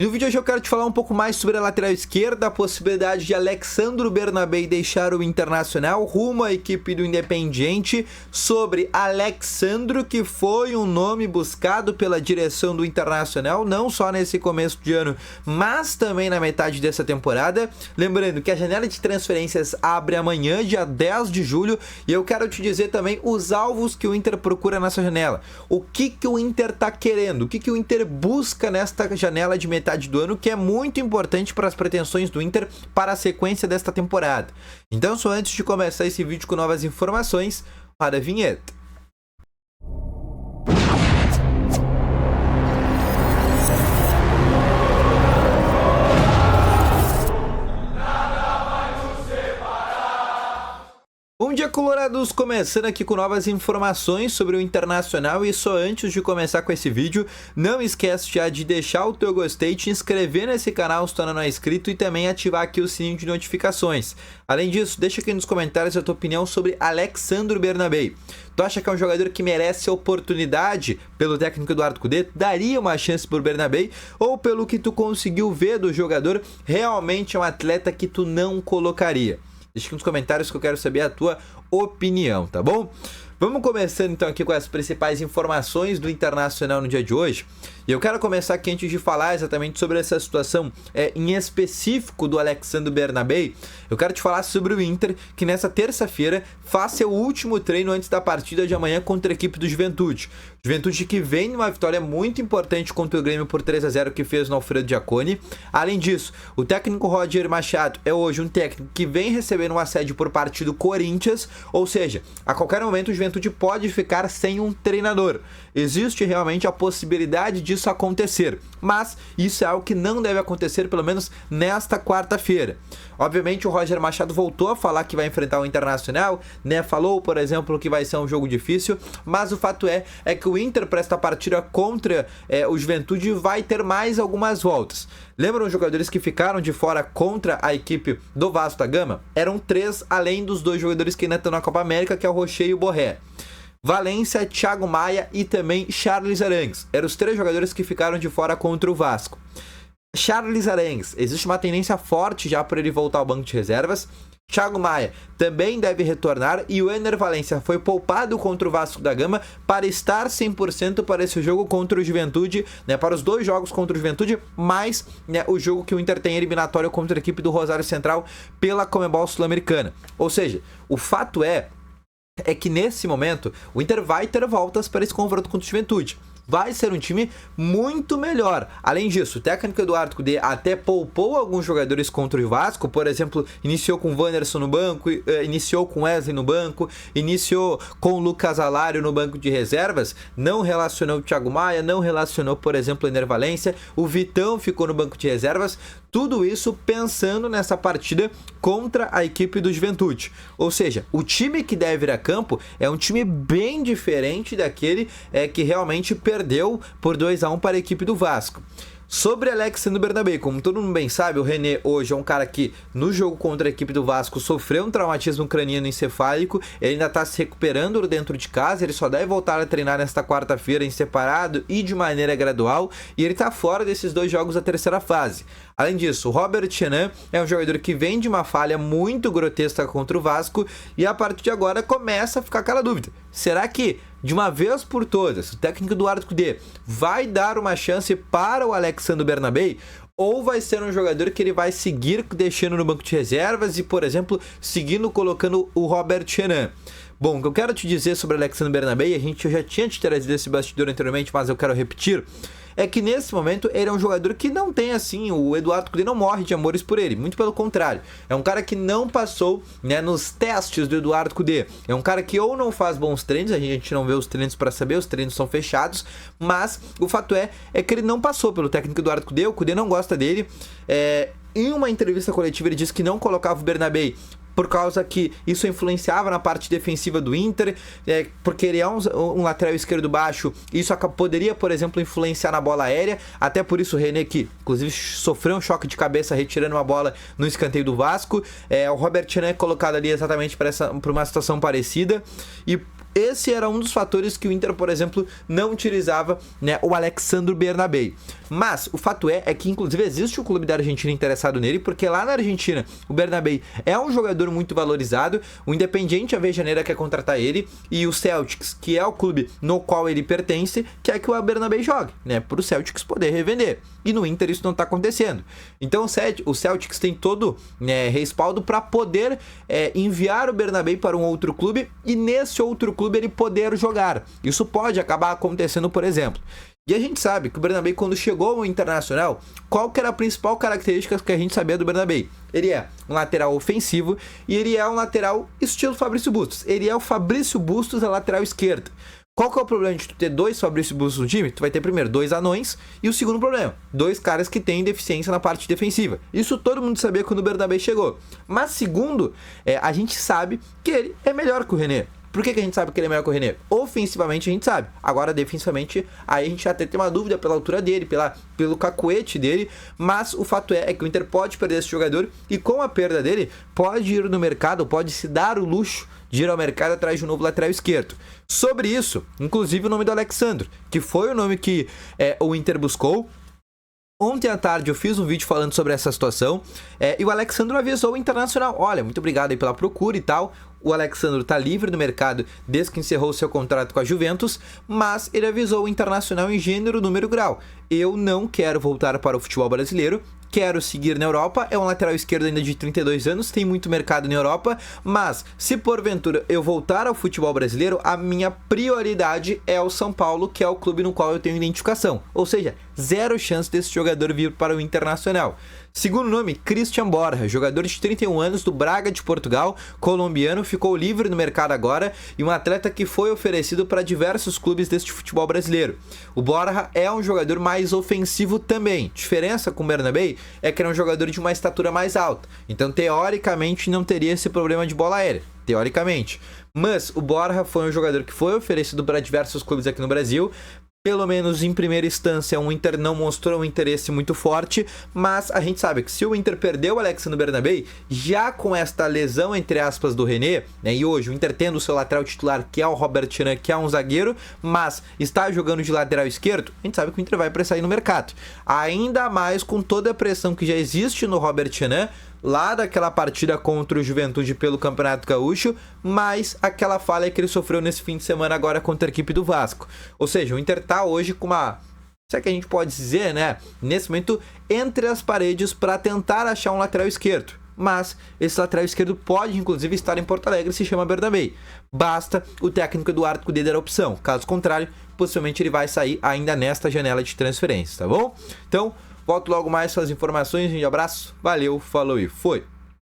No vídeo de hoje eu quero te falar um pouco mais sobre a lateral esquerda, a possibilidade de Alexandro Bernabei deixar o Internacional rumo à equipe do Independiente, sobre Alexandro, que foi um nome buscado pela direção do Internacional, não só nesse começo de ano, mas também na metade dessa temporada. Lembrando que a janela de transferências abre amanhã, dia 10 de julho, e eu quero te dizer também os alvos que o Inter procura nessa janela. O que o Inter tá querendo, o que o Inter busca nesta janela de metade do ano, que é muito importante para as pretensões do Inter para a sequência desta temporada. Então, só antes de começar esse vídeo com novas informações, para a vinheta. Bom dia, colorados! Começando aqui com novas informações sobre o Internacional, e só antes de começar com esse vídeo, não esquece já de deixar o teu gostei, te inscrever nesse canal se tu ainda não é inscrito e também ativar aqui o sininho de notificações. Além disso, deixa aqui nos comentários a tua opinião sobre Alexandro Bernabei. Tu acha que é um jogador que merece oportunidade pelo técnico Eduardo Cudê? Daria uma chance por Bernabei? Ou pelo que tu conseguiu ver do jogador, realmente é um atleta que tu não colocaria? Deixa aqui nos comentários que eu quero saber a tua opinião, tá bom? Vamos começando então aqui com as principais informações do Internacional no dia de hoje. E eu quero começar aqui antes de falar exatamente sobre essa situação em específico do Alexandro Bernabei. Eu quero te falar sobre o Inter, que nessa terça-feira faz seu último treino antes da partida de amanhã contra a equipe do Juventude. Juventude que vem numa vitória muito importante contra o Grêmio por 3-0 que fez no Alfredo Jaconi. Além disso, o técnico Roger Machado é hoje um técnico que vem recebendo um assédio por parte do Corinthians, ou seja, a qualquer momento o Juventude pode ficar sem um treinador. Existe realmente a possibilidade disso acontecer, mas isso é algo que não deve acontecer, pelo menos nesta quarta-feira. Obviamente o Roger Machado voltou a falar que vai enfrentar o Internacional, né? Falou, por exemplo, que vai ser um jogo difícil, mas o fato é que o Inter para esta partida contra o Juventude vai ter mais algumas voltas. Lembram os jogadores que ficaram de fora contra a equipe do Vasco da Gama? Eram 3, além dos 2 jogadores que ainda estão na Copa América, que é o Rocher e o Borré. Valência, Thiago Maia e também Charles Arangues. Eram os 3 jogadores que ficaram de fora contra o Vasco. Charles Arangues, existe uma tendência forte já para ele voltar ao banco de reservas. Thiago Maia também deve retornar e o Ener Valência foi poupado contra o Vasco da Gama para estar 100% para esse jogo contra o Juventude, né, para os 2 jogos contra o Juventude, mais, né, o jogo que o Inter tem eliminatório contra a equipe do Rosário Central pela Conmebol Sul-Americana. Ou seja, o fato é que nesse momento o Inter vai ter voltas para esse confronto contra o Juventude. Vai ser um time muito melhor. Além disso, o técnico Eduardo Cudê até poupou alguns jogadores contra o Vasco. Por exemplo, iniciou com o Wanderson no banco, iniciou com Wesley no banco, iniciou com o Lucas Alário no banco de reservas. Não relacionou o Thiago Maia, não relacionou, por exemplo, o Ener Valência. O Vitão ficou no banco de reservas. Tudo isso pensando nessa partida contra a equipe do Juventude. Ou seja, o time que deve ir a campo é um time bem diferente daquele que realmente perdeu por 2-1 para a equipe do Vasco. Sobre Alexandro Bernabei, como todo mundo bem sabe, o René hoje é um cara que no jogo contra a equipe do Vasco sofreu um traumatismo craniano encefálico, ele ainda está se recuperando dentro de casa, ele só deve voltar a treinar nesta quarta-feira em separado e de maneira gradual, e ele está fora desses 2 jogos da terceira fase. Além disso, o Robert Renan é um jogador que vem de uma falha muito grotesca contra o Vasco e a partir de agora começa a ficar aquela dúvida. Será que, de uma vez por todas, o técnico Eduardo Cudê vai dar uma chance para o Alexandro Bernabei? Ou vai ser um jogador que ele vai seguir deixando no banco de reservas e, por exemplo, seguindo colocando o Robert Renan? Bom, o que eu quero te dizer sobre o Alexandro Bernabei, eu já tinha te trazido esse bastidor anteriormente, mas eu quero repetir, é que nesse momento ele é um jogador que não tem assim, o Eduardo Cudê não morre de amores por ele, muito pelo contrário, é um cara que não passou, né, nos testes do Eduardo Cudê, é um cara que ou não faz bons treinos, a gente não vê os treinos para saber, os treinos são fechados, mas o fato é que ele não passou pelo técnico Eduardo Cudê, o Cudê não gosta dele. Em uma entrevista coletiva ele disse que não colocava o Bernabei por causa que isso influenciava na parte defensiva do Inter, porque ele é um lateral esquerdo baixo, isso poderia, por exemplo, influenciar na bola aérea, até por isso o René, que inclusive sofreu um choque de cabeça retirando uma bola no escanteio do Vasco, o Robert Renan é colocado ali exatamente para uma situação parecida, e esse era um dos fatores que o Inter, por exemplo, não utilizava, né, o Alexandre Bernabéu. Mas o fato é que inclusive existe um clube da Argentina interessado nele, porque lá na Argentina o Bernabéu é um jogador muito valorizado, o Independiente Avejaneira quer contratar ele e o Celtics, que é o clube no qual ele pertence, quer que o Bernabéu jogue, né, para o Celtics poder revender. E no Inter isso não está acontecendo. Então o Celtics tem todo, né, respaldo para poder enviar o Bernabéu para um outro clube e nesse outro clube ele poder jogar. Isso pode acabar acontecendo, por exemplo. E a gente sabe que o Bernabéu, quando chegou ao Internacional, qual que era a principal característica que a gente sabia do Bernabéu? Ele é um lateral ofensivo e ele é um lateral estilo Fabrício Bustos. Ele é o Fabrício Bustos da lateral esquerda. Qual que é o problema de tu ter dois Fabrício Bustos no time? Tu vai ter primeiro dois anões e o segundo problema, dois caras que têm deficiência na parte defensiva. Isso todo mundo sabia quando o Bernabéu chegou. Mas segundo, a gente sabe que ele é melhor que o René. Por que a gente sabe que ele é melhor que o René? Ofensivamente a gente sabe. Agora, defensivamente, aí a gente até tem uma dúvida pela altura dele, pelo cacuete dele. Mas o fato é que o Inter pode perder esse jogador e com a perda dele, pode ir no mercado, pode se dar o luxo de ir ao mercado atrás de um novo lateral esquerdo. Sobre isso, inclusive o nome do Alexandre, que foi o nome que o Inter buscou. Ontem à tarde eu fiz um vídeo falando sobre essa situação e o Alexandre avisou o Internacional. Olha, muito obrigado aí pela procura e tal. O Alexandre está livre no mercado desde que encerrou seu contrato com a Juventus, mas ele avisou o Internacional em gênero, número, grau. Eu não quero voltar para o futebol brasileiro, quero seguir na Europa, é um lateral esquerdo ainda de 32 anos, tem muito mercado na Europa, mas se porventura eu voltar ao futebol brasileiro, a minha prioridade é o São Paulo, que é o clube no qual eu tenho identificação. Ou seja, zero chance desse jogador vir para o Internacional. Segundo nome, Christian Borja, jogador de 31 anos do Braga de Portugal, colombiano, ficou livre no mercado agora e um atleta que foi oferecido para diversos clubes deste futebol brasileiro. O Borja é um jogador mais ofensivo também. Diferença com o Bernabéu é que ele é um jogador de uma estatura mais alta, então teoricamente não teria esse problema de bola aérea, teoricamente. Mas o Borja foi um jogador que foi oferecido para diversos clubes aqui no Brasil. Pelo menos em primeira instância, o Inter não mostrou um interesse muito forte, mas a gente sabe que se o Inter perdeu o Alexandre Bernabéu, já com esta lesão, entre aspas, do René, né, e hoje o Inter tendo o seu lateral titular, que é o Robert Tchan, que é um zagueiro, mas está jogando de lateral esquerdo, a gente sabe que o Inter vai para sair no mercado. Ainda mais com toda a pressão que já existe no Robert Tchan, lá daquela partida contra o Juventude pelo Campeonato Gaúcho, mais aquela falha que ele sofreu nesse fim de semana agora contra a equipe do Vasco. Ou seja, o Inter tá hoje com uma, se é que a gente pode dizer, né, nesse momento, entre as paredes para tentar achar um lateral esquerdo. Mas esse lateral esquerdo pode, inclusive, estar em Porto Alegre, se chama Bernabéu. Basta o técnico Eduardo Cudê dar a opção. Caso contrário, possivelmente ele vai sair ainda nesta janela de transferências, tá bom? Então, volto logo mais com as informações. Um abraço, valeu, falou e foi!